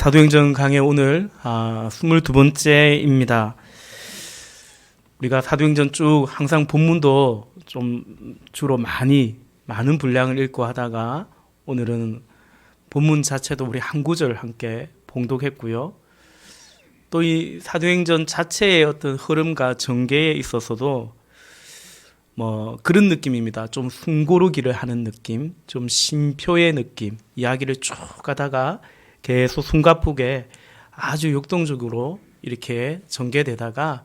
사도행전 강의 오늘 22번째입니다. 우리가 사도행전 쭉 항상 본문도 좀 주로 많은 분량을 읽고 하다가 오늘은 본문 자체도 우리 한 구절 함께 봉독했고요. 또 이 사도행전 자체의 어떤 흐름과 전개에 있어서도 그런 느낌입니다. 좀 숨고르기를 하는 느낌, 좀 심표의 느낌, 이야기를 쭉 가다가 계속 숨가쁘게 아주 역동적으로 이렇게 전개되다가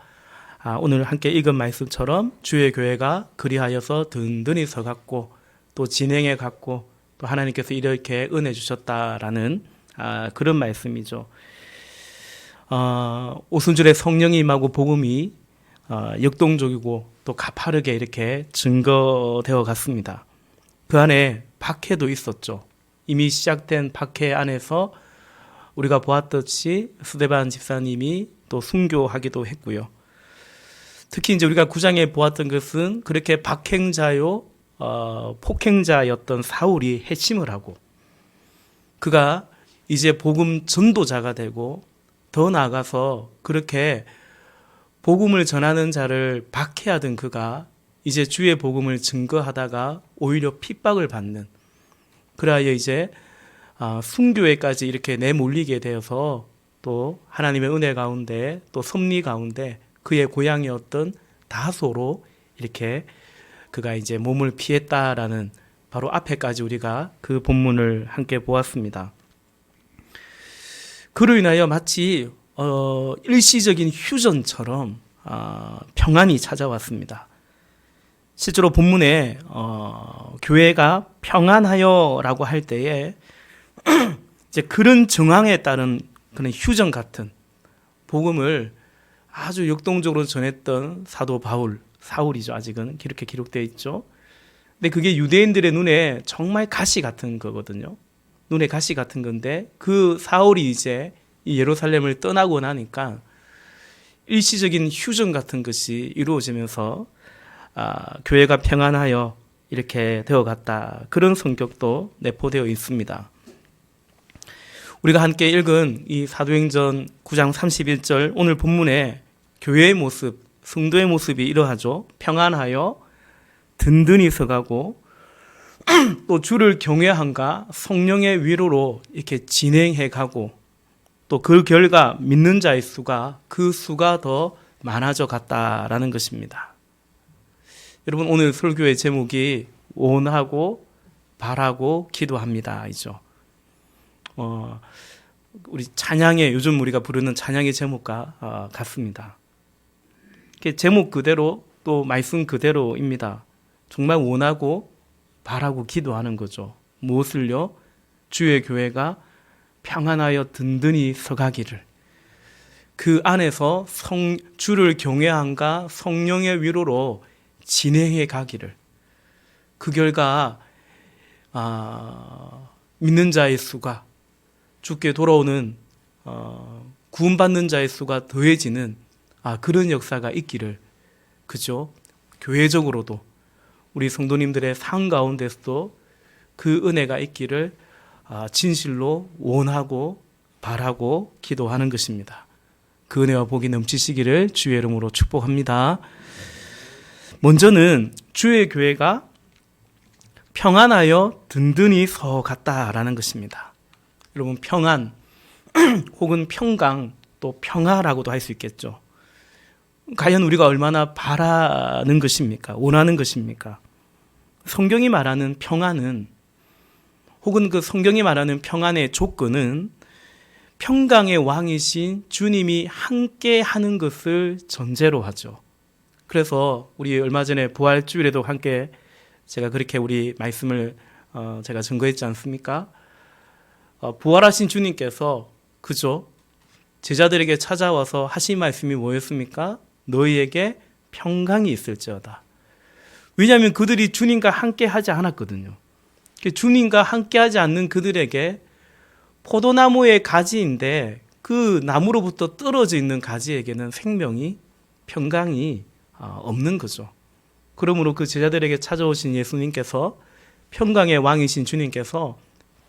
오늘 함께 읽은 말씀처럼 주의 교회가 그리하여서 든든히 서갔고 또 진행해 갔고 또 하나님께서 이렇게 은혜 주셨다라는 그런 말씀이죠. 오순절에 성령이 임하고 복음이 역동적이고 또 가파르게 이렇게 증거되어 갔습니다. 그 안에 박해도 있었죠. 이미 시작된 박해 안에서 우리가 보았듯이 스데반 집사님이 또 순교하기도 했고요. 특히 이제 우리가 9장에 보았던 것은 그렇게 박행자요, 폭행자였던 사울이 회심을 하고 그가 이제 복음 전도자가 되고 더 나아가서 그렇게 복음을 전하는 자를 박해하던 그가 이제 주의 복음을 증거하다가 오히려 핍박을 받는 그러하여 이제 순교회까지 이렇게 내몰리게 되어서 또 하나님의 은혜 가운데 또 섭리 가운데 그의 고향이었던 다소로 이렇게 그가 이제 몸을 피했다라는 바로 앞에까지 우리가 그 본문을 함께 보았습니다. 그로 인하여 마치 일시적인 휴전처럼 평안이 찾아왔습니다. 실제로 본문에 교회가 평안하여라고 할 때에 이제 그런 정황에 따른 그런 휴전 같은 복음을 아주 역동적으로 전했던 사도 사울이죠. 아직은 이렇게 기록되어 있죠. 근데 그게 유대인들의 눈에 정말 가시 같은 거거든요. 눈에 가시 같은 건데 그 사울이 이제 이 예루살렘을 떠나고 나니까 일시적인 휴전 같은 것이 이루어지면서 교회가 평안하여 이렇게 되어갔다. 그런 성격도 내포되어 있습니다. 우리가 함께 읽은 이 사도행전 9장 31절 오늘 본문에 교회의 모습, 성도의 모습이 이러하죠. 평안하여 든든히 서가고 또 주를 경외함과 성령의 위로로 이렇게 진행해 가고 또 그 결과 믿는 자의 수가 더 많아져 갔다라는 것입니다. 여러분 오늘 설교의 제목이 원하고 바라고 기도합니다. 이죠. 우리 찬양의 요즘 우리가 부르는 찬양의 제목과 같습니다. 제목 그대로 또 말씀 그대로입니다. 정말 원하고 바라고 기도하는 거죠. 무엇을요? 주의 교회가 평안하여 든든히 서가기를 그 안에서 주를 경외함과 성령의 위로로 진행해 가기를 그 결과 믿는 자의 수가 주께 돌아오는 구원받는 자의 수가 더해지는 그런 역사가 있기를 그죠? 교회적으로도 우리 성도님들의 삶 가운데서도 그 은혜가 있기를 진실로 원하고 바라고 기도하는 것입니다. 그 은혜와 복이 넘치시기를 주의 이름으로 축복합니다. 먼저는 주의 교회가 평안하여 든든히 서갔다라는 것입니다. 여러분 평안 혹은 평강 또 평화라고도 할 수 있겠죠. 과연 우리가 얼마나 바라는 것입니까? 원하는 것입니까? 성경이 말하는 평안은 혹은 그 성경이 말하는 평안의 조건은 평강의 왕이신 주님이 함께 하는 것을 전제로 하죠. 그래서 우리 얼마 전에 부활주일에도 함께 제가 그렇게 우리 말씀을 제가 증거했지 않습니까? 부활하신 주님께서 그죠? 제자들에게 찾아와서 하신 말씀이 뭐였습니까? 너희에게 평강이 있을지어다. 왜냐하면 그들이 주님과 함께 하지 않았거든요. 주님과 함께하지 않는 그들에게 포도나무의 가지인데 그 나무로부터 떨어져 있는 가지에게는 생명이 평강이 없는 거죠. 그러므로 그 제자들에게 찾아오신 예수님께서 평강의 왕이신 주님께서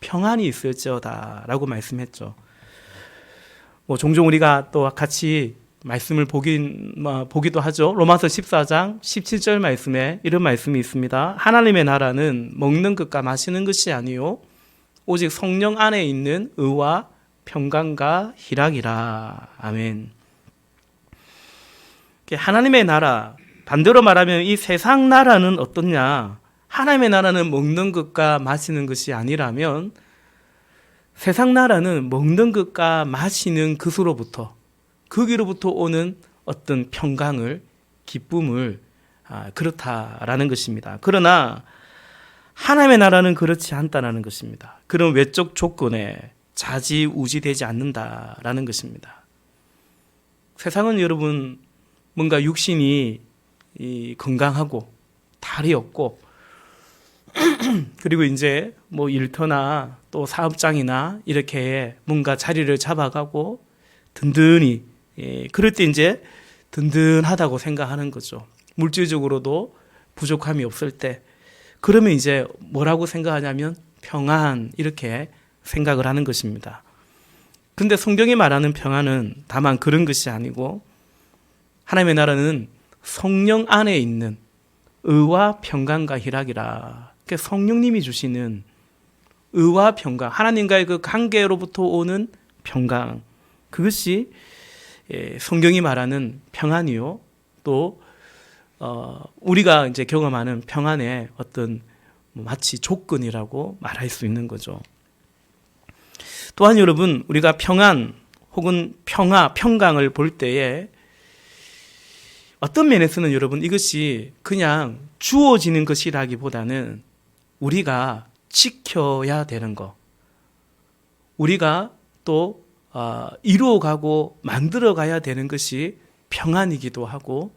평안이 있을지어다 라고 말씀했죠. 종종 우리가 또 같이 말씀을 보기도 하죠. 로마서 14장 17절 말씀에 이런 말씀이 있습니다. 하나님의 나라는 먹는 것과 마시는 것이 아니요 오직 성령 안에 있는 의와 평강과 희락이라. 아멘. 하나님의 나라, 반대로 말하면 이 세상 나라는 어떻냐? 하나님의 나라는 먹는 것과 마시는 것이 아니라면 세상 나라는 먹는 것과 마시는 것으로부터, 거기로부터 오는 어떤 평강을, 기쁨을 그렇다라는 것입니다. 그러나 하나님의 나라는 그렇지 않다라는 것입니다. 그런 외적 조건에 좌지우지되지 않는다라는 것입니다. 세상은 여러분 뭔가 육신이 건강하고 탈이 없고 그리고 이제 일터나 또 사업장이나 이렇게 뭔가 자리를 잡아가고 든든히 그럴 때 이제 든든하다고 생각하는 거죠. 물질적으로도 부족함이 없을 때 그러면 이제 뭐라고 생각하냐면 평안 이렇게 생각을 하는 것입니다. 근데 성경이 말하는 평안은 다만 그런 것이 아니고 하나님의 나라는 성령 안에 있는 의와 평강과 희락이라. 그러니까 성령님이 주시는 의와 평강, 하나님과의 그 관계로부터 오는 평강, 그것이 성경이 말하는 평안이요. 또 우리가 이제 경험하는 평안의 어떤 마치 조건이라고 말할 수 있는 거죠. 또한 여러분, 우리가 평안 혹은 평화, 평강을 볼 때에 어떤 면에서는 여러분 이것이 그냥 주어지는 것이라기보다는 우리가 지켜야 되는 것, 우리가 또 이루어가고 만들어가야 되는 것이 평안이기도 하고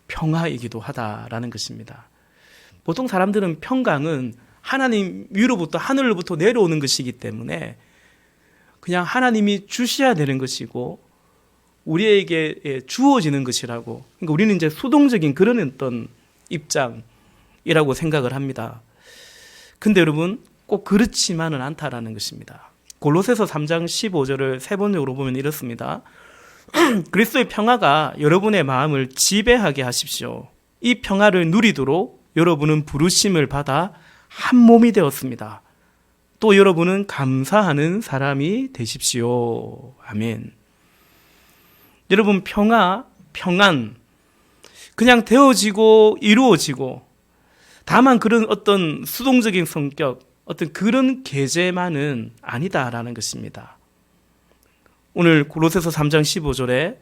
평화이기도 하다라는 것입니다. 보통 사람들은 평강은 하나님 위로부터 하늘로부터 내려오는 것이기 때문에 그냥 하나님이 주셔야 되는 것이고 우리에게 주어지는 것이라고, 그러니까 우리는 이제 수동적인 그런 어떤 입장이라고 생각을 합니다. 근데 여러분 꼭 그렇지만은 않다라는 것입니다. 골로새서 3장 15절을 세 번역으로 보면 이렇습니다. 그리스도의 평화가 여러분의 마음을 지배하게 하십시오. 이 평화를 누리도록 여러분은 부르심을 받아 한 몸이 되었습니다. 또 여러분은 감사하는 사람이 되십시오. 아멘. 여러분 평화, 평안 그냥 되어지고 이루어지고 다만 그런 어떤 수동적인 성격, 어떤 그런 계제만은 아니다라는 것입니다. 오늘 골로새서 3장 15절에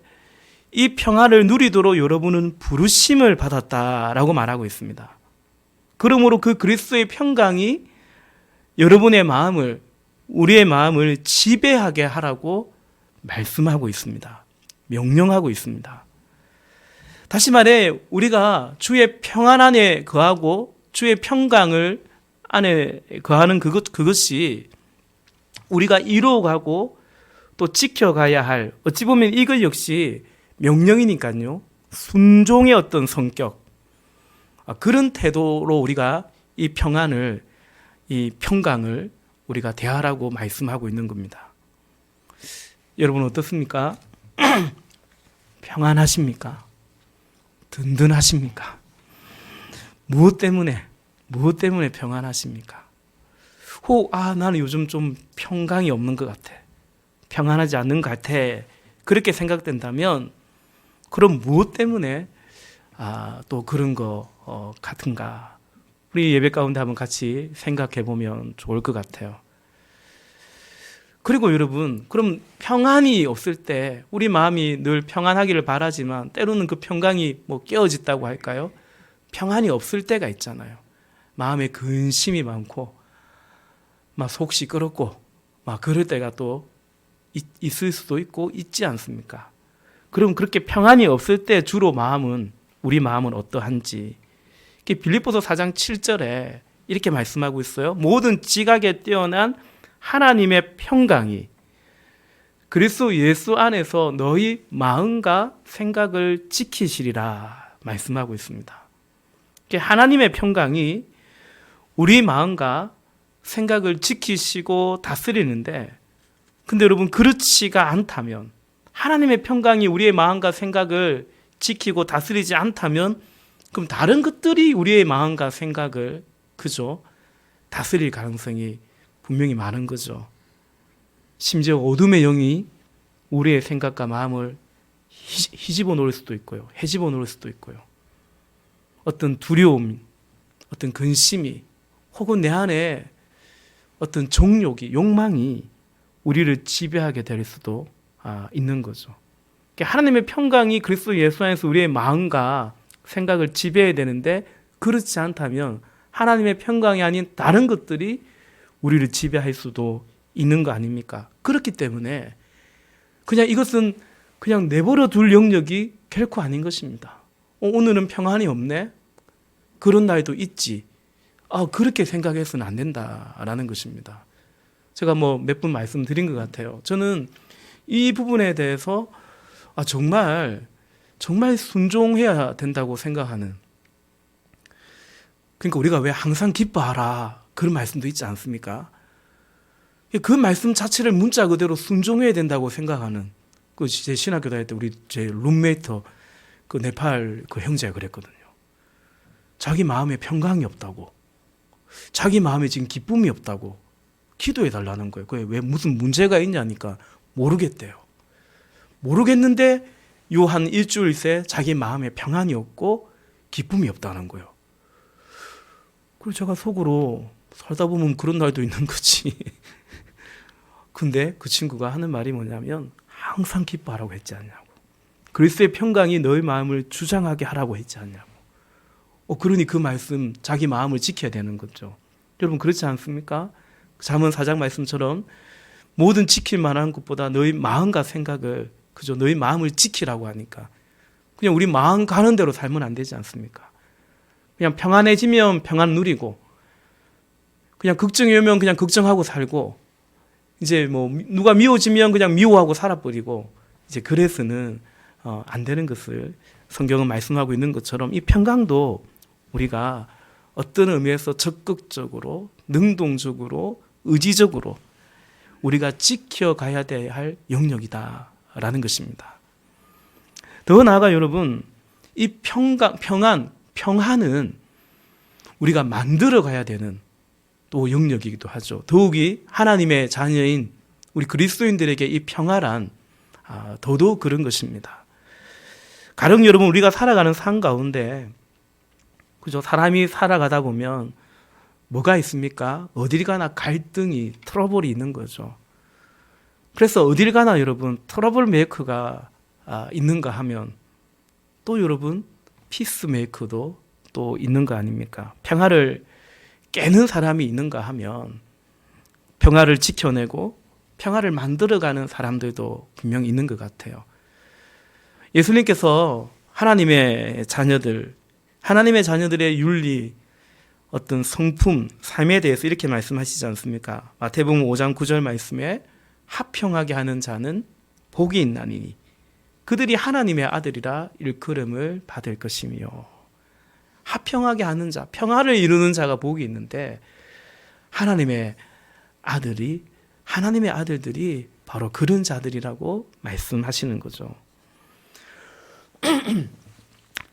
이 평화를 누리도록 여러분은 부르심을 받았다라고 말하고 있습니다. 그러므로 그 그리스도의 평강이 여러분의 마음을, 우리의 마음을 지배하게 하라고 말씀하고 있습니다. 명령하고 있습니다. 다시 말해 우리가 주의 평안 안에 거하고 주의 평강을 안에 거하는 그것이 우리가 이루어가고 또 지켜가야 할, 어찌 보면 이것 역시 명령이니까요. 순종의 어떤 성격, 그런 태도로 우리가 이 평안을, 이 평강을 우리가 대하라고 말씀하고 있는 겁니다. 여러분 어떻습니까? 평안하십니까? 든든하십니까? 무엇 때문에 평안하십니까? 혹 나는 요즘 좀 평강이 없는 것 같아, 평안하지 않는 것 같아, 그렇게 생각된다면 그럼 무엇 때문에 또 그런 거 같은가? 우리 예배 가운데 한번 같이 생각해 보면 좋을 것 같아요. 그리고 여러분, 그럼 평안이 없을 때 우리 마음이 늘 평안하기를 바라지만 때로는 그 평강이 깨어졌다고 할까요? 평안이 없을 때가 있잖아요. 마음에 근심이 많고 막 속 시끄럽고 막 그럴 때가 또 있을 수도 있고 있지 않습니까? 그럼 그렇게 평안이 없을 때 주로 우리 마음은 어떠한지 빌립보서 4장 7절에 이렇게 말씀하고 있어요. 모든 지각에 뛰어난 하나님의 평강이 그리스도 예수 안에서 너희 마음과 생각을 지키시리라 말씀하고 있습니다. 하나님의 평강이 우리 마음과 생각을 지키시고 다스리는데, 근데 여러분 그렇지가 않다면, 하나님의 평강이 우리의 마음과 생각을 지키고 다스리지 않다면 그럼 다른 것들이 우리의 마음과 생각을 그죠? 다스릴 가능성이 분명히 많은 거죠. 심지어 어둠의 영이 우리의 생각과 마음을 휘집어 놓을 수도 있고요. 헤집어 놓을 수도 있고요. 어떤 두려움, 어떤 근심이 혹은 내 안에 어떤 정욕이, 욕망이 우리를 지배하게 될 수도 있는 거죠. 하나님의 평강이 그리스도 예수 안에서 우리의 마음과 생각을 지배해야 되는데 그렇지 않다면 하나님의 평강이 아닌 다른 것들이 우리를 지배할 수도 있는 거 아닙니까? 그렇기 때문에 그냥 이것은 그냥 내버려 둘 영역이 결코 아닌 것입니다. 오늘은 평안이 없네? 그런 날도 있지. 그렇게 생각해서는 안 된다라는 것입니다. 제가 몇 번 말씀드린 것 같아요. 저는 이 부분에 대해서 정말 순종해야 된다고 생각하는, 그러니까 우리가 왜 항상 기뻐하라 그런 말씀도 있지 않습니까? 그 말씀 자체를 문자 그대로 순종해야 된다고 생각하는, 제 신학교 다닐 때 제 룸메이트 그 네팔 그 형제가 그랬거든요. 자기 마음에 평강이 없다고, 자기 마음에 지금 기쁨이 없다고 기도해 달라는 거예요. 그게 왜 무슨 문제가 있냐니까 모르겠대요. 모르겠는데 요 한 일주일 새 자기 마음에 평안이 없고 기쁨이 없다는 거예요. 그래서 제가 속으로 살다 보면 그런 날도 있는 거지. 근데 그 친구가 하는 말이 뭐냐면 항상 기뻐하라고 했지 않냐고. 그리스도의 평강이 너의 마음을 주장하게 하라고 했지 않냐고. 그러니 그 말씀, 자기 마음을 지켜야 되는 거죠. 여러분 그렇지 않습니까? 잠언 4장 말씀처럼 모든 지킬 만한 것보다 너희 마음과 생각을, 그죠? 너희 마음을 지키라고 하니까 그냥 우리 마음 가는 대로 살면 안 되지 않습니까? 그냥 평안해지면 평안 누리고, 그냥 걱정이 오면 그냥 걱정하고 살고, 이제 누가 미워지면 그냥 미워하고 살아버리고, 이제 그래서는 안 되는 것을 성경은 말씀하고 있는 것처럼 이 평강도 우리가 어떤 의미에서 적극적으로, 능동적으로, 의지적으로 우리가 지켜가야 할 영역이다라는 것입니다. 더 나아가 여러분, 이 평안은 우리가 만들어 가야 되는 또 영역이기도 하죠. 더욱이 하나님의 자녀인 우리 그리스도인들에게 이 평화란 더더욱 그런 것입니다. 가령 여러분, 우리가 살아가는 삶 가운데, 그죠? 사람이 살아가다 보면 뭐가 있습니까? 어딜 가나 갈등이, 트러블이 있는 거죠. 그래서 어딜 가나 여러분 트러블 메이커가 있는가 하면 또 여러분 피스 메이커도 또 있는 거 아닙니까? 평화를 깨는 사람이 있는가 하면 평화를 지켜내고 평화를 만들어가는 사람들도 분명히 있는 것 같아요. 예수님께서 하나님의 자녀들의 윤리, 어떤 성품, 삶에 대해서 이렇게 말씀하시지 않습니까? 마태복음 5장 9절 말씀에 합평하게 하는 자는 복이 있나니 그들이 하나님의 아들이라 일컬음을 받을 것이며. 합평하게 하는 자, 평화를 이루는 자가 복이 있는데 하나님의 아들들이 바로 그런 자들이라고 말씀하시는 거죠.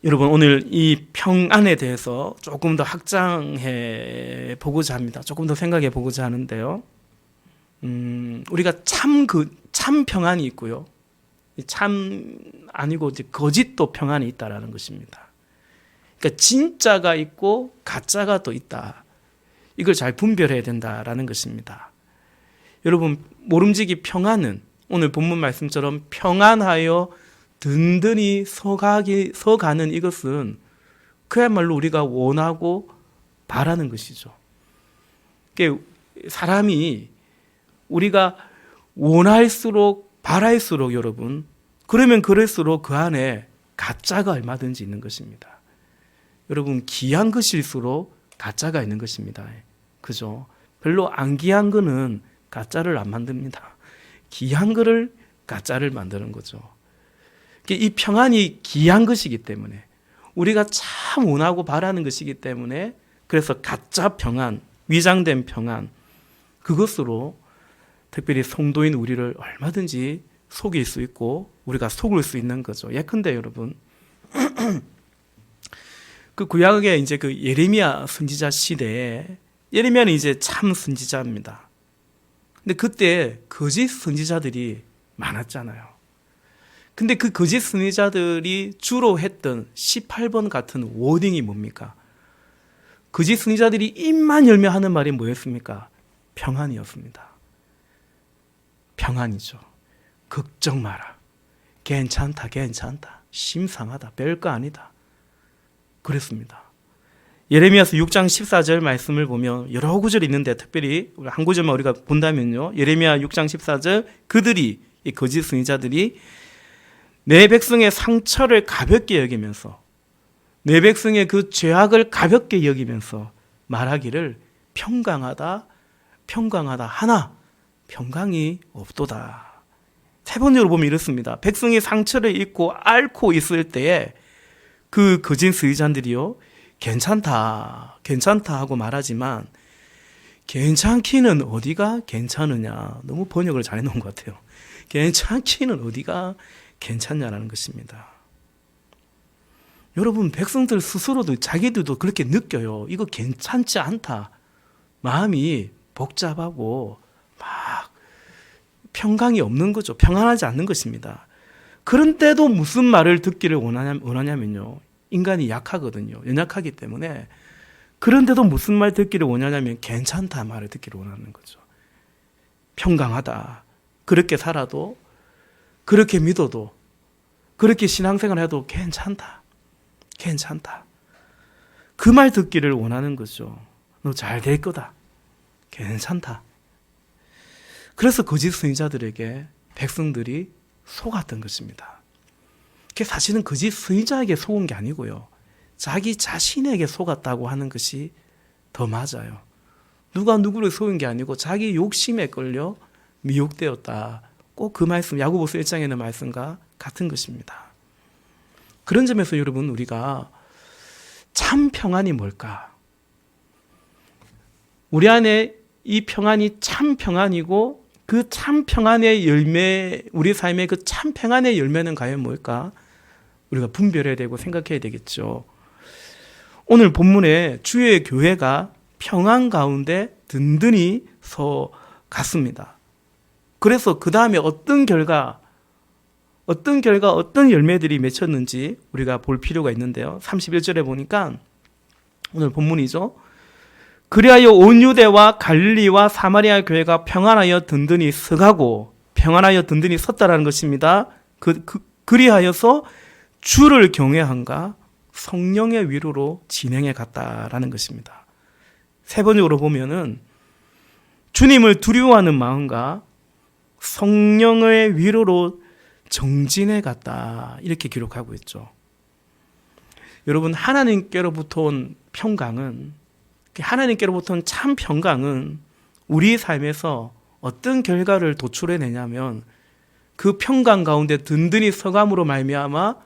여러분, 오늘 이 평안에 대해서 조금 더 확장해 보고자 합니다. 조금 더 생각해 보고자 하는데요. 우리가 참 평안이 있고요. 참 아니고 이제 거짓도 평안이 있다라는 것입니다. 그러니까 진짜가 있고 가짜가 또 있다. 이걸 잘 분별해야 된다라는 것입니다. 여러분, 모름지기 평안은 오늘 본문 말씀처럼 평안하여 든든히 서가는 이것은 그야말로 우리가 원하고 바라는 것이죠. 그러니까 사람이 우리가 원할수록 바랄수록 여러분, 그러면 그럴수록 그 안에 가짜가 얼마든지 있는 것입니다. 여러분, 귀한 것일수록 가짜가 있는 것입니다. 그죠? 별로 안 귀한 거는 가짜를 안 만듭니다. 귀한 거를 가짜를 만드는 거죠. 이 평안이 귀한 것이기 때문에, 우리가 참 원하고 바라는 것이기 때문에, 그래서 가짜 평안, 위장된 평안, 그것으로 특별히 성도인 우리를 얼마든지 속일 수 있고 우리가 속을 수 있는 거죠. 예컨대 여러분, 그 구약의 이제 그 예레미야 선지자 시대에, 예레미야는 이제 참 선지자입니다. 근데 그때 거짓 선지자들이 많았잖아요. 근데 그 거짓 선지자들이 주로 했던 18번 같은 워딩이 뭡니까? 거짓 선지자들이 입만 열며 하는 말이 뭐였습니까? 평안이었습니다. 평안이죠. 걱정 마라. 괜찮다, 괜찮다. 심상하다. 별거 아니다. 그랬습니다. 예레미야서 6장 14절 말씀을 보면 여러 구절이 있는데 특별히 한 구절만 우리가 본다면요. 예레미야 6장 14절, 그들이, 이 거짓 선지자들이 내 백성의 상처를 가볍게 여기면서, 내 백성의 그 죄악을 가볍게 여기면서 말하기를 평강하다, 평강하다 하나 평강이 없도다. 세 번째로 보면 이렇습니다. 백성이 상처를 입고 앓고 있을 때에 그 거짓 선지자들이요, 괜찮다, 괜찮다 하고 말하지만 괜찮기는 어디가 괜찮으냐. 너무 번역을 잘 해놓은 것 같아요. 괜찮기는 어디가 괜찮냐라는 것입니다. 여러분, 백성들 스스로도 자기들도 그렇게 느껴요. 이거 괜찮지 않다. 마음이 복잡하고 막 평강이 없는 거죠. 평안하지 않는 것입니다. 그런데도 무슨 말을 듣기를 원하냐면요. 인간이 약하거든요. 연약하기 때문에. 그런데도 무슨 말 듣기를 원하냐면 괜찮다 말을 듣기를 원하는 거죠. 평강하다. 그렇게 살아도, 그렇게 믿어도, 그렇게 신앙생활 해도 괜찮다. 괜찮다. 그 말 듣기를 원하는 거죠. 너 잘 될 거다. 괜찮다. 그래서 거짓 선지자들에게 백성들이 속았던 것입니다. 그게 사실은 거짓 선지자에게 속은 게 아니고요. 자기 자신에게 속았다고 하는 것이 더 맞아요. 누가 누구를 속인 게 아니고 자기 욕심에 끌려 미혹되었다. 꼭 그 말씀, 야고보서 1장에 있는 말씀과 같은 것입니다. 그런 점에서 여러분, 우리가 참 평안이 뭘까? 우리 안에 이 평안이 참 평안이고 그 참 평안의 열매, 우리 삶의 그 참 평안의 열매는 과연 뭘까? 우리가 분별해야 되고 생각해야 되겠죠. 오늘 본문에 주의 교회가 평안 가운데 든든히 서 갔습니다. 그래서 그 다음에 어떤 결과, 어떤 열매들이 맺혔는지 우리가 볼 필요가 있는데요. 31절에 보니까 오늘 본문이죠. 그리하여 온 유대와 갈릴리와 사마리아 교회가 평안하여 든든히 서가고, 평안하여 든든히 섰다라는 것입니다. 그리하여서 주를 경외함과 성령의 위로로 진행해 갔다라는 것입니다. 세 번역으로 보면은 주님을 두려워하는 마음과 성령의 위로로 정진해 갔다, 이렇게 기록하고 있죠. 여러분, 하나님께로부터 온 평강은, 하나님께로부터 온 참 평강은 우리 삶에서 어떤 결과를 도출해내냐면 그 평강 가운데 든든히 서감으로 말미암아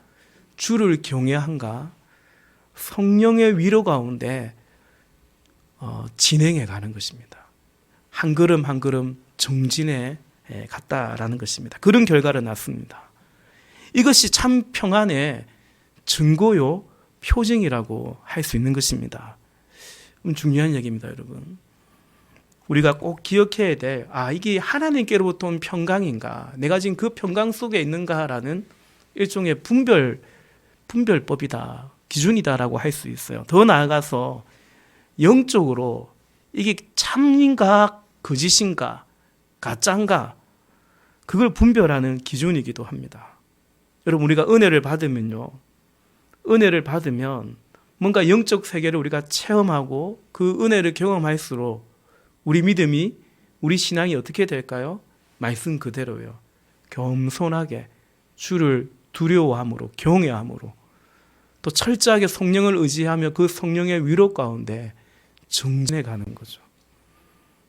주를 경외함과 성령의 위로 가운데 진행해 가는 것입니다. 한 걸음 한 걸음 정진해 갔다라는 것입니다. 그런 결과를 낳습니다. 이것이 참 평안의 증거요, 표징이라고 할 수 있는 것입니다. 중요한 얘기입니다, 여러분. 우리가 꼭 기억해야 될, 이게 하나님께로부터 온 평강인가, 내가 지금 그 평강 속에 있는가라는 일종의 분별법이다, 기준이다라고 할 수 있어요. 더 나아가서 영적으로 이게 참인가 거짓인가 가짜인가, 그걸 분별하는 기준이기도 합니다. 여러분, 우리가 은혜를 받으면 뭔가 영적 세계를 우리가 체험하고 그 은혜를 경험할수록 우리 믿음이, 우리 신앙이 어떻게 될까요? 말씀 그대로요. 겸손하게 주를 두려워함으로, 경외함으로, 또 철저하게 성령을 의지하며 그 성령의 위로 가운데 정진해 가는 거죠.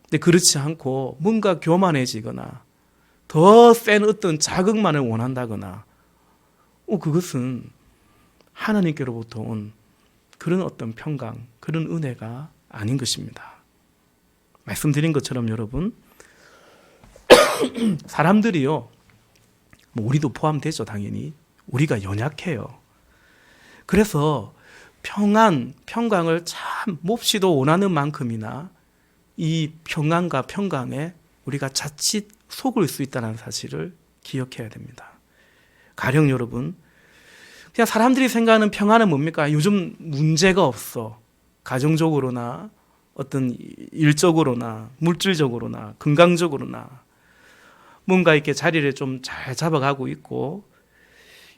근데 그렇지 않고 뭔가 교만해지거나 더 센 어떤 자극만을 원한다거나, 그것은 하나님께로부터 온 그런 어떤 평강, 그런 은혜가 아닌 것입니다. 말씀드린 것처럼 여러분, 사람들이요, 뭐 우리도 포함되죠, 당연히. 우리가 연약해요. 그래서 평강을 참 몹시도 원하는 만큼이나 이 평안과 평강에 우리가 자칫 속을 수 있다는 사실을 기억해야 됩니다. 가령 여러분, 그냥 사람들이 생각하는 평안은 뭡니까? 요즘 문제가 없어. 가정적으로나 어떤 일적으로나 물질적으로나 건강적으로나 뭔가 이렇게 자리를 좀 잘 잡아가고 있고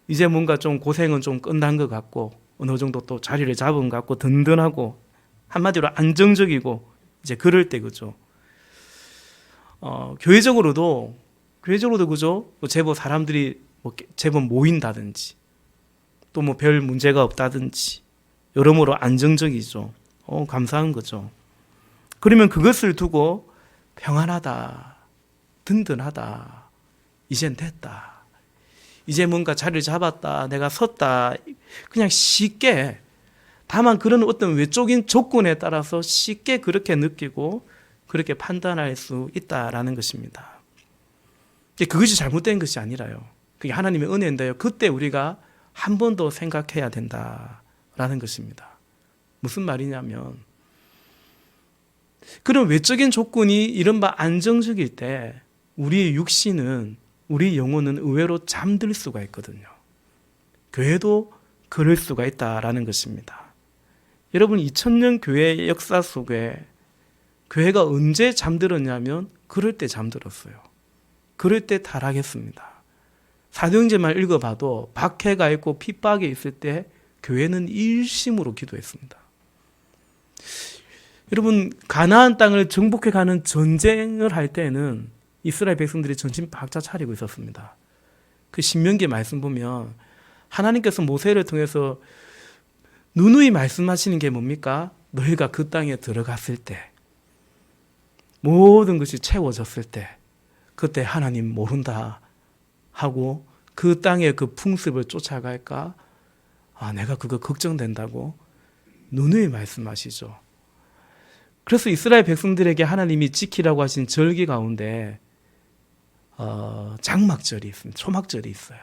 이제 뭔가 좀 고생은 좀 끝난 것 같고 어느 정도 또 자리를 잡은 것 같고 든든하고 한마디로 안정적이고 이제 그럴 때 그죠. 교회적으로도 그죠. 뭐 제법 사람들이 뭐 제법 모인다든지 또 뭐 별 문제가 없다든지 여러모로 안정적이죠. 감사한 거죠. 그러면 그것을 두고 평안하다, 든든하다, 이젠 됐다, 이제 뭔가 자리를 잡았다, 내가 섰다, 그냥 쉽게, 다만 그런 어떤 외적인 조건에 따라서 쉽게 그렇게 느끼고 그렇게 판단할 수 있다라는 것입니다. 그것이 잘못된 것이 아니라요. 그게 하나님의 은혜인데요. 그때 우리가 한 번 더 생각해야 된다라는 것입니다. 무슨 말이냐면 그런 외적인 조건이 이른바 안정적일 때 우리의 육신은, 우리 영혼은 의외로 잠들 수가 있거든요. 교회도 그럴 수가 있다라는 것입니다. 여러분 2000년 교회의 역사 속에 교회가 언제 잠들었냐면 그럴 때 잠들었어요. 그럴 때 타락했습니다. 사도행전만 읽어봐도 박해가 있고 핍박이 있을 때 교회는 일심으로 기도했습니다. 여러분 가나안 땅을 정복해가는 전쟁을 할 때는 이스라엘 백성들이 전신 박차 차리고 있었습니다. 그 신명기 말씀 보면 하나님께서 모세를 통해서 누누이 말씀하시는 게 뭡니까? 너희가 그 땅에 들어갔을 때 모든 것이 채워졌을 때 그때 하나님 모른다 하고 그 땅의 그 풍습을 쫓아갈까? 내가 그거 걱정된다고 누누이 말씀하시죠. 그래서 이스라엘 백성들에게 하나님이 지키라고 하신 절기 가운데 장막절이 있습니다. 초막절이 있어요.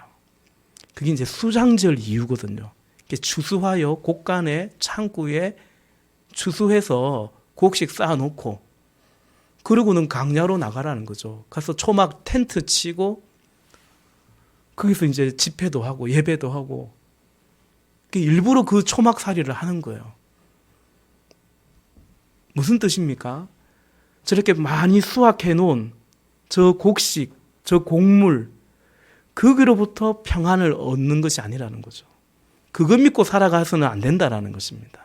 그게 이제 수장절 이유거든요. 추수하여 곳간에 창고에 추수해서 곡식 쌓아놓고 그러고는 강야로 나가라는 거죠. 가서 초막 텐트 치고 거기서 이제 집회도 하고 예배도 하고 일부러 그 초막살이를 하는 거예요. 무슨 뜻입니까? 저렇게 많이 수확해 놓은 저 곡식, 저 곡물 거기로부터 평안을 얻는 것이 아니라는 거죠. 그거 믿고 살아가서는 안 된다라는 것입니다.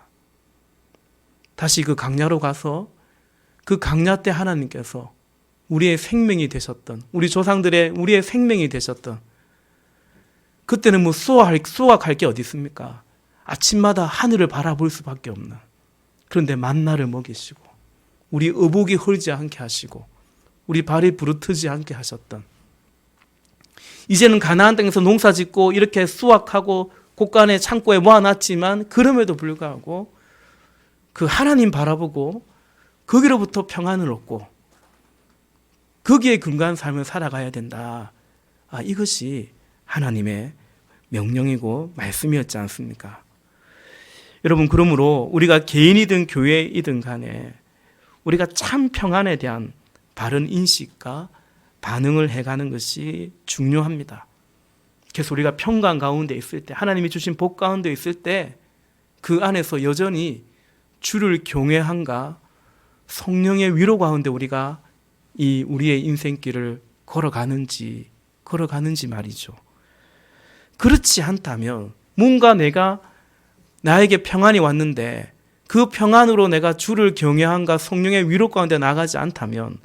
다시 그 강야로 가서 그 강야 때 하나님께서 우리의 생명이 되셨던, 우리 조상들의 우리의 생명이 되셨던, 그때는 뭐 수확할 게 어디 있습니까? 아침마다 하늘을 바라볼 수밖에 없는, 그런데 만나를 먹이시고 우리 의복이 흐르지 않게 하시고 우리 발이 부르트지 않게 하셨던, 이제는 가나안 땅에서 농사 짓고 이렇게 수확하고 곳간에 창고에 모아놨지만 그럼에도 불구하고 그 하나님 바라보고 거기로부터 평안을 얻고 거기에 근거한 삶을 살아가야 된다. 이것이 하나님의 명령이고 말씀이었지 않습니까? 여러분, 그러므로 우리가 개인이든 교회이든 간에 우리가 참 평안에 대한 바른 인식과 반응을 해가는 것이 중요합니다. 그래서 우리가 평강 가운데 있을 때, 하나님이 주신 복 가운데 있을 때 그 안에서 여전히 주를 경외함과 성령의 위로 가운데 우리가 이 우리의 인생길을 걸어가는지 말이죠. 그렇지 않다면 뭔가 나에게 평안이 왔는데 그 평안으로 내가 주를 경외함과 성령의 위로 가운데 나가지 않다면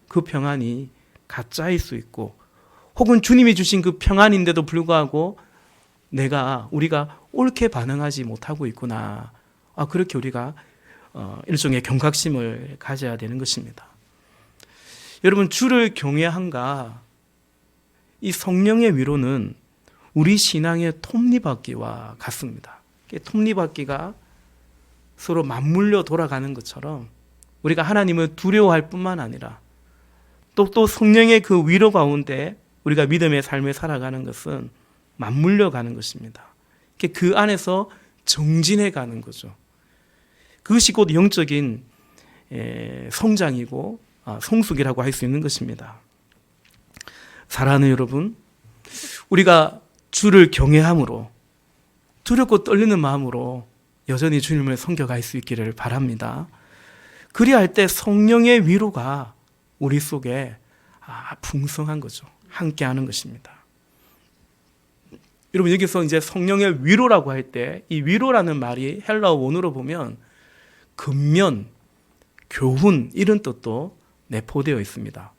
그 평안이 가짜일 수 있고, 혹은 주님이 주신 그 평안인데도 불구하고 우리가 옳게 반응하지 못하고 있구나. 그렇게 우리가 일종의 경각심을 가져야 되는 것입니다. 여러분, 주를 경외함과 이 성령의 위로는 우리 신앙의 톱니바퀴와 같습니다. 톱니바퀴가 서로 맞물려 돌아가는 것처럼 우리가 하나님을 두려워할 뿐만 아니라 또 성령의 그 위로 가운데 우리가 믿음의 삶을 살아가는 것은 맞물려 가는 것입니다. 그 안에서 정진해 가는 거죠. 그것이 곧 영적인 성장이고 성숙이라고 할 수 있는 것입니다. 사랑하는 여러분, 우리가 주를 경외함으로 두렵고 떨리는 마음으로 여전히 주님을 섬겨갈 수 있기를 바랍니다. 그리할 때 성령의 위로가 우리 속에 풍성한 거죠. 함께하는 것입니다. 여러분, 여기서 이제 성령의 위로라고 할 때 이 위로라는 말이 헬라어 원어로 보면 근면, 교훈 이런 뜻도 내포되어 있습니다.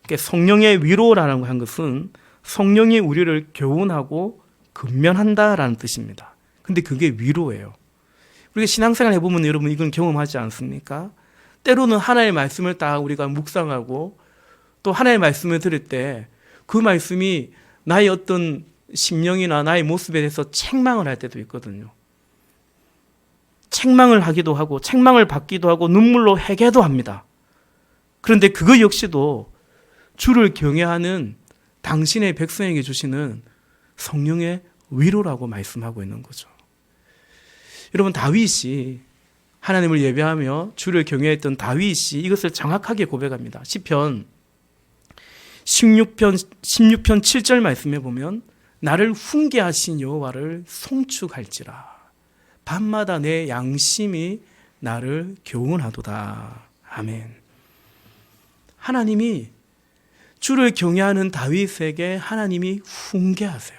그러니까 성령의 위로라는 한 것은 성령이 우리를 교훈하고 근면한다라는 뜻입니다. 근데 그게 위로예요. 우리가 신앙생활 해보면 여러분 이건 경험하지 않습니까? 때로는 하나님의 말씀을 딱 우리가 묵상하고 또 하나님의 말씀을 들을 때 그 말씀이 나의 어떤 심령이나 나의 모습에 대해서 책망을 할 때도 있거든요. 책망을 하기도 하고 책망을 받기도 하고 눈물로 회개도 합니다. 그런데 그거 역시도 주를 경외하는 당신의 백성에게 주시는 성령의 위로라고 말씀하고 있는 거죠. 여러분, 다윗이 하나님을 예배하며 주를 경외했던 다윗이 이것을 정확하게 고백합니다. 시편 16편 7절 말씀에 보면 나를 훈계하신 여호와를 송축할지라 밤마다 내 양심이 나를 교훈하도다. 아멘. 하나님이 주를 경외하는 다윗에게 하나님이 훈계하세요.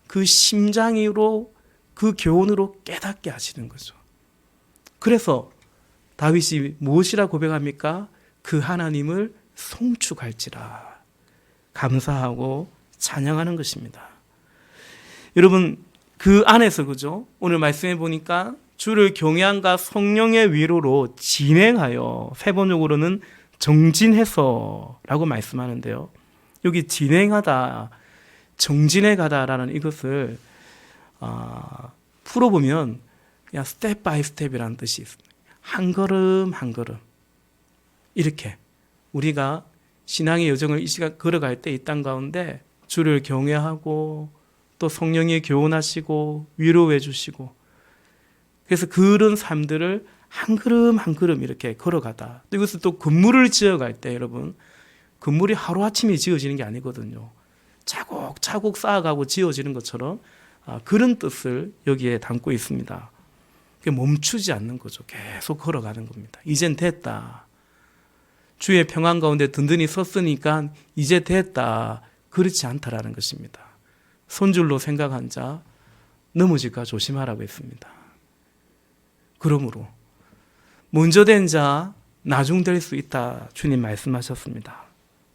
그 심장으로 그 교훈으로 깨닫게 하시는 거죠. 그래서 다윗이 무엇이라 고백합니까? 그 하나님을 송축할지라 감사하고 찬양하는 것입니다. 여러분, 그 안에서 그죠? 오늘 말씀해 보니까 주를 경외함과 성령의 위로로 진행하여, 세번역으로는 정진해서라고 말씀하는데요. 여기 진행하다, 정진해 가다라는 이것을 풀어보면 그냥 스텝 바이 스텝이라는 뜻이 있습니다. 한 걸음 한 걸음 이렇게 우리가 신앙의 여정을 이 시간 걸어갈 때 이 땅 가운데 주를 경외하고 또 성령이 교훈하시고 위로해 주시고, 그래서 그런 삶들을 한 걸음 한 걸음 이렇게 걸어가다. 또 이것을 또 건물을 지어갈 때 여러분, 건물이 하루아침에 지어지는 게 아니거든요. 차곡차곡 쌓아가고 지어지는 것처럼 그런 뜻을 여기에 담고 있습니다. 멈추지 않는 거죠. 계속 걸어가는 겁니다. 이젠 됐다. 주의 평안 가운데 든든히 섰으니까 이제 됐다. 그렇지 않다라는 것입니다. 손줄로 생각한 자 넘어질까 조심하라고 했습니다. 그러므로 먼저 된 자 나중 될 수 있다. 주님 말씀하셨습니다.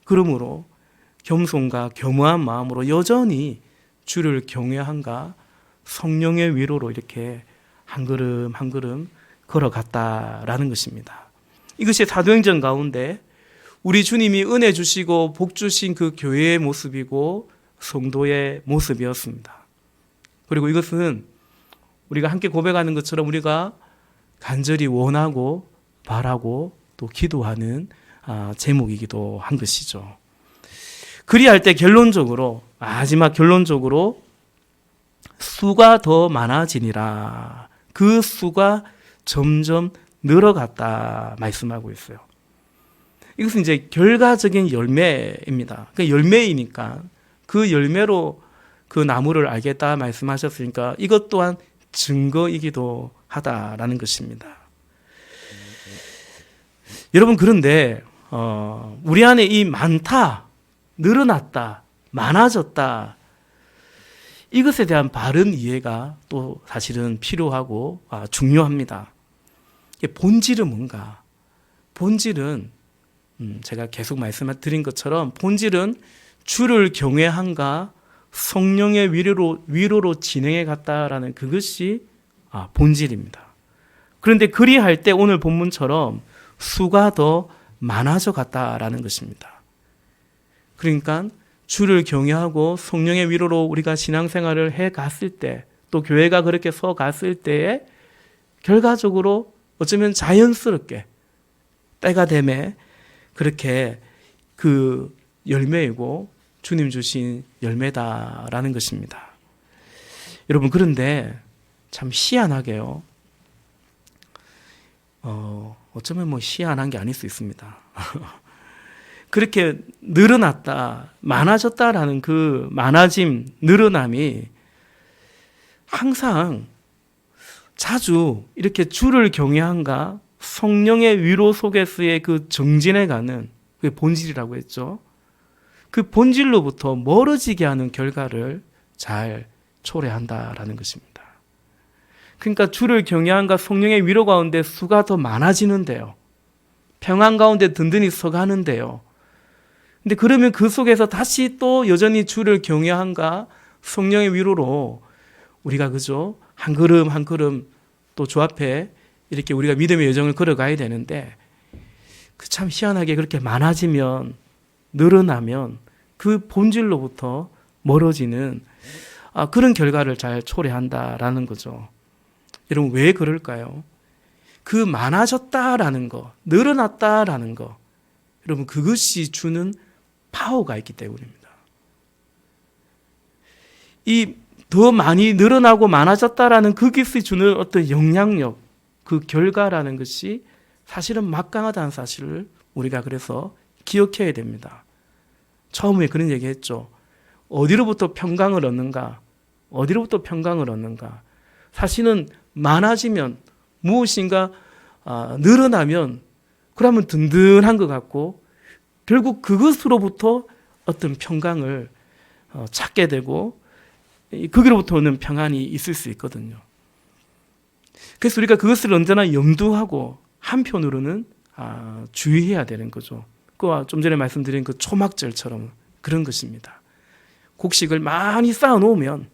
그러므로 겸손과 겸허한 마음으로 여전히 주를 경외함과 성령의 위로로 이렇게 한 걸음 한 걸음 걸어갔다라는 것입니다. 이것이 사도행전 가운데 우리 주님이 은혜 주시고 복 주신 그 교회의 모습이고 성도의 모습이었습니다. 그리고 이것은 우리가 함께 고백하는 것처럼 우리가 간절히 원하고 바라고 또 기도하는 제목이기도 한 것이죠. 그리할 때 결론적으로, 마지막 결론적으로 수가 더 많아지니라. 그 수가 점점 늘어갔다 말씀하고 있어요. 이것은 이제 결과적인 열매입니다. 그러니까 열매이니까 그 열매로 그 나무를 알겠다 말씀하셨으니까 이것 또한 증거이기도 하다라는 것입니다. 여러분, 그런데 우리 안에 이 많다, 늘어났다, 많아졌다, 이것에 대한 바른 이해가 또 사실은 필요하고 중요합니다. 본질은 뭔가? 본질은 제가 계속 말씀드린 것처럼 본질은 주를 경외함과 성령의 위로로 진행해 갔다라는 그것이 본질입니다. 그런데 그리할 때 오늘 본문처럼 수가 더 많아져 갔다라는 것입니다. 그러니까 주를 경외하고 성령의 위로로 우리가 신앙생활을 해 갔을 때, 또 교회가 그렇게 서 갔을 때에 결과적으로 어쩌면 자연스럽게 때가 되매 그렇게 그 열매이고 주님 주신 열매다라는 것입니다. 여러분, 그런데 참 희한하게요. 어쩌면 희한한 게 아닐 수 있습니다. 그렇게 늘어났다, 많아졌다라는 그 많아짐, 늘어남이 항상 자주 이렇게 주를 경외함과 성령의 위로 속에서의 그 정진해가는 그 본질이라고 했죠. 그 본질로부터 멀어지게 하는 결과를 잘 초래한다라는 것입니다. 그러니까 주를 경외함과 성령의 위로 가운데 수가 더 많아지는데요. 평안 가운데 든든히 서가는데요. 근데 그러면 그 속에서 다시 또 여전히 주를 경외함과 성령의 위로로 우리가 그죠? 한 걸음 한 걸음 또 주 앞에 이렇게 우리가 믿음의 여정을 걸어가야 되는데 참 희한하게 그렇게 많아지면 늘어나면 그 본질로부터 멀어지는 그런 결과를 잘 초래한다라는 거죠. 여러분, 왜 그럴까요? 그 많아졌다라는 거, 늘어났다라는 거, 여러분, 그것이 주는 파워가 있기 때문입니다. 이 더 많이 늘어나고 많아졌다라는 그것이 주는 어떤 영향력, 그 결과라는 것이 사실은 막강하다는 사실을 우리가 그래서 기억해야 됩니다. 처음에 그런 얘기 했죠. 어디로부터 평강을 얻는가? 어디로부터 평강을 얻는가? 사실은 많아지면 무엇인가 늘어나면 그러면 든든한 것 같고 결국 그것으로부터 어떤 평강을 찾게 되고 거기로부터 오는 평안이 있을 수 있거든요. 그래서 우리가 그것을 언제나 염두하고 한편으로는 주의해야 되는 거죠. 그와 좀 전에 말씀드린 그 초막절처럼 그런 것입니다. 곡식을 많이 쌓아놓으면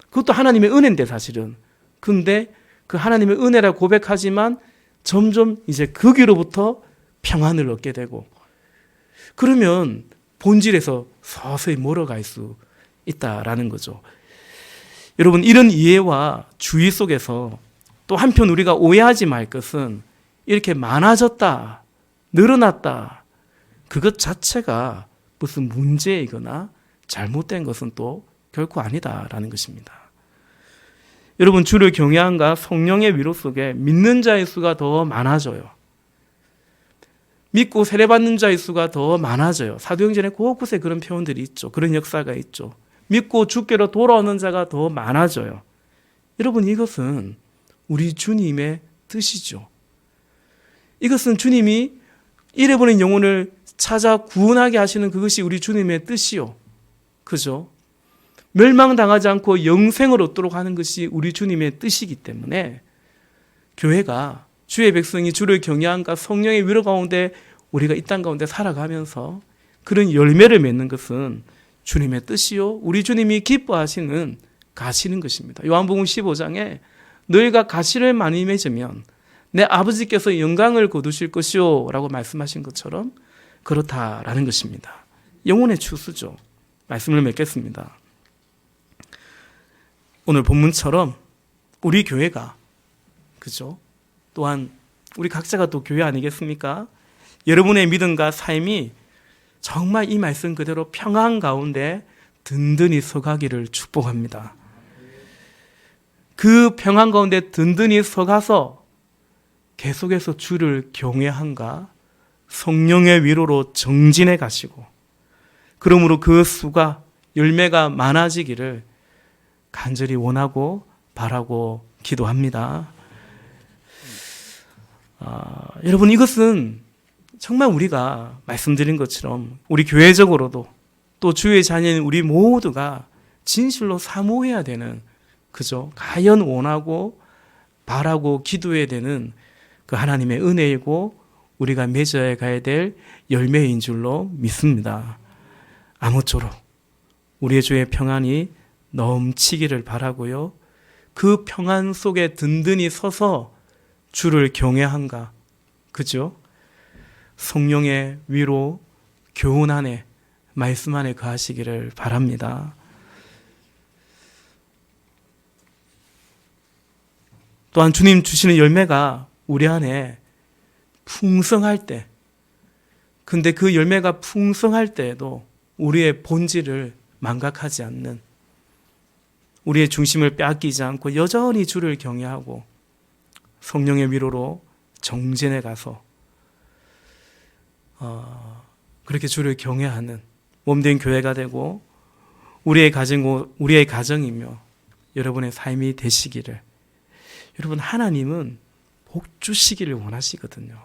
그것도 하나님의 은혜인데 사실은. 근데 그 하나님의 은혜라 고백하지만 점점 이제 거기로부터 평안을 얻게 되고 그러면 본질에서 서서히 멀어갈 수 있다라는 거죠. 여러분, 이런 이해와 주의 속에서 또 한편 우리가 오해하지 말 것은 이렇게 많아졌다, 늘어났다, 그것 자체가 무슨 문제이거나 잘못된 것은 또 결코 아니다라는 것입니다. 여러분, 주를 경외함과 성령의 위로 속에 믿는 자의 수가 더 많아져요. 믿고 세례받는 자의 수가 더 많아져요. 사도행전에 곳곳에 그런 표현들이 있죠. 그런 역사가 있죠. 믿고 주께로 돌아오는 자가 더 많아져요. 여러분, 이것은 우리 주님의 뜻이죠. 이것은 주님이 잃어버린 영혼을 찾아 구원하게 하시는 그것이 우리 주님의 뜻이요. 그죠? 멸망당하지 않고 영생을 얻도록 하는 것이 우리 주님의 뜻이기 때문에 교회가 주의 백성이 주를 경외함과 성령의 위로 가운데 우리가 이 땅 가운데 살아가면서 그런 열매를 맺는 것은 주님의 뜻이요 우리 주님이 기뻐하시는 가시는 것입니다. 요한복음 15장에 너희가 가시를 많이 맺으면 내 아버지께서 영광을 거두실 것이요 라고 말씀하신 것처럼 그렇다라는 것입니다. 영혼의 추수죠. 말씀을 맺겠습니다. 오늘 본문처럼 우리 교회가 그죠? 또한 우리 각자가 또 교회 아니겠습니까? 여러분의 믿음과 삶이 정말 이 말씀 그대로 평안 가운데 든든히 서가기를 축복합니다. 그 평안 가운데 든든히 서가서 계속해서 주를 경외함과 성령의 위로로 정진해 가시고 그러므로 그 수가 열매가 많아지기를 간절히 원하고 바라고 기도합니다. 여러분, 이것은 정말 우리가 말씀드린 것처럼 우리 교회적으로도 또 주의 자녀인 우리 모두가 진실로 사모해야 되는 그죠? 가연 원하고 바라고 기도해야 되는 그 하나님의 은혜이고 우리가 맺어야 가야 될 열매인 줄로 믿습니다. 아무쪼록 우리의 주의 평안이 넘치기를 바라고요. 그 평안 속에 든든히 서서 주를 경외함과 그죠? 성령의 위로 교훈 안에 말씀 안에 거하시기를 바랍니다. 또한 주님 주시는 열매가 우리 안에 풍성할 때 근데 그 열매가 풍성할 때에도 우리의 본질을 망각하지 않는, 우리의 중심을 빼앗기지 않고 여전히 주를 경외하고 성령의 위로로 정진해 가서 그렇게 주를 경외하는 몸된 교회가 되고 우리의 가정이며 여러분의 삶이 되시기를. 여러분, 하나님은 복 주시기를 원하시거든요.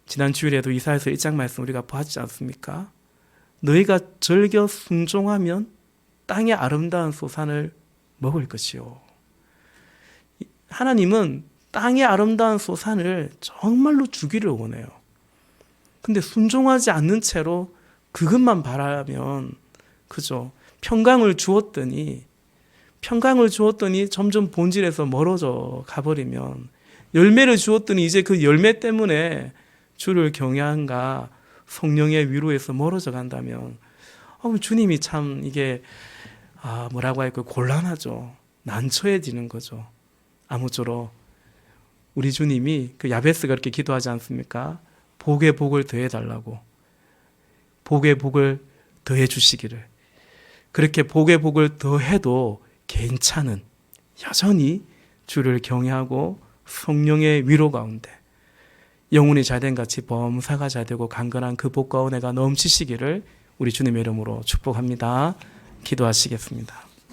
지난 주일에도 이사야서 1장 말씀 우리가 보았지 않습니까? 너희가 즐겨 순종하면 땅의 아름다운 소산을 먹을 것이요. 하나님은 땅의 아름다운 소산을 정말로 주기를 원해요. 근데 순종하지 않는 채로 그것만 바라면, 그죠? 평강을 주었더니 점점 본질에서 멀어져 가버리면, 열매를 주었더니 이제 그 열매 때문에 주를 경외한가 성령의 위로에서 멀어져 간다면, 주님이 참 이게 뭐라고 할까요? 곤란하죠. 난처해지는 거죠. 아무쪼록 우리 주님이 그 야베스가 그렇게 기도하지 않습니까? 복의 복을 더해달라고, 복의 복을 더해 주시기를. 그렇게 복의 복을 더해도 괜찮은, 여전히 주를 경외하고 성령의 위로 가운데 영혼이 잘된 같이 범사가 잘되고 강건한 그 복과 은혜가 넘치시기를 우리 주님의 이름으로 축복합니다. 기도하시겠습니다.